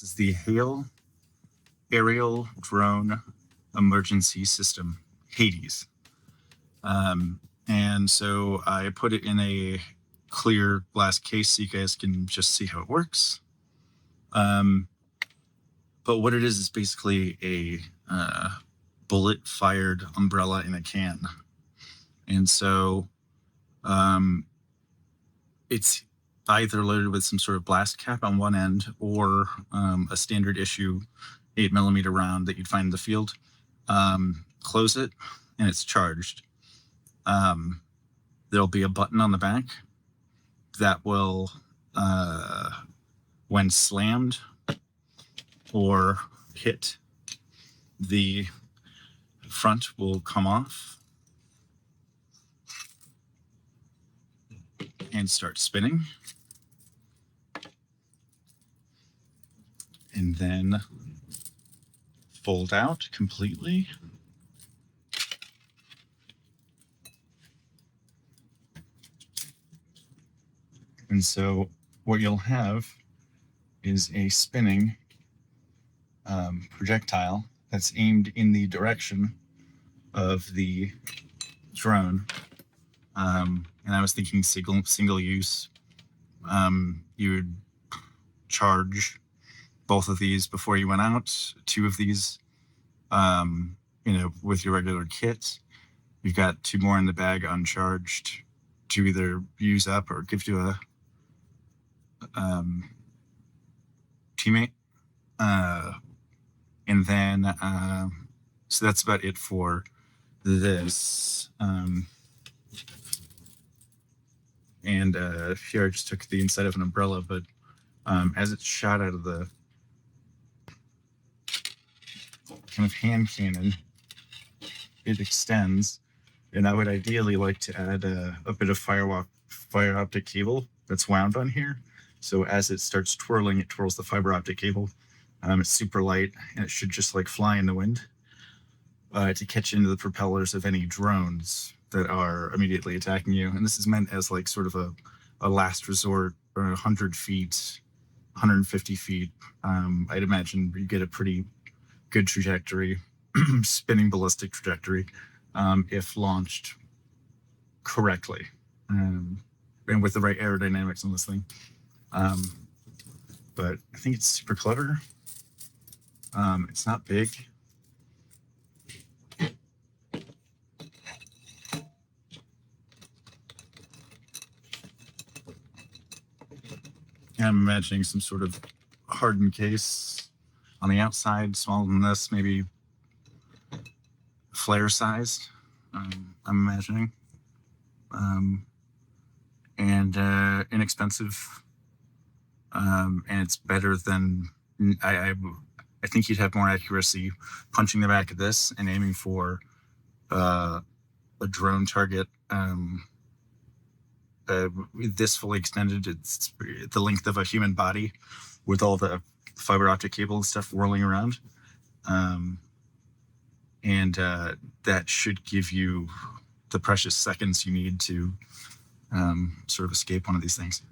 This is the Hail Aerial Drone Emergency System, Hades. And so I put it in a clear glass case so you guys can just see how it works. But what it is basically a bullet-fired umbrella in a can. And so it's either loaded with some sort of blast cap on one end or a standard issue 8mm round that you'd find in the field. Close it and it's charged. There'll be a button on the back that will, when slammed or hit, the front will come off and start spinning. And then fold out completely. And so what you'll have is a spinning projectile that's aimed in the direction of the drone. And I was thinking single use. You would charge both of these before you went out, 2 of these, with your regular kit. You've got 2 more in the bag uncharged to either use up or give to a teammate. And then, so that's about it for this. And here I just took the inside of an umbrella, but as it's shot out of the kind of hand cannon, it extends. And I would ideally like to add a bit of fiber optic cable that's wound on here. So as it starts twirling, it twirls the fiber optic cable. It's super light and it should just like fly in the wind to catch into the propellers of any drones that are immediately attacking you. And this is meant as like sort of a last resort, or 100 feet, 150 feet. I'd imagine you get a pretty good trajectory, spinning ballistic trajectory, if launched correctly, and with the right aerodynamics on this thing. But I think it's super clever. It's not big. I'm imagining some sort of hardened case on the outside, smaller than this, maybe flare sized, I'm imagining. And inexpensive. And it's better than, I think you'd have more accuracy punching the back of this and aiming for a drone target. This fully extended, it's the length of a human body with all the fiber optic cable and stuff whirling around. And that should give you the precious seconds you need to sort of escape one of these things.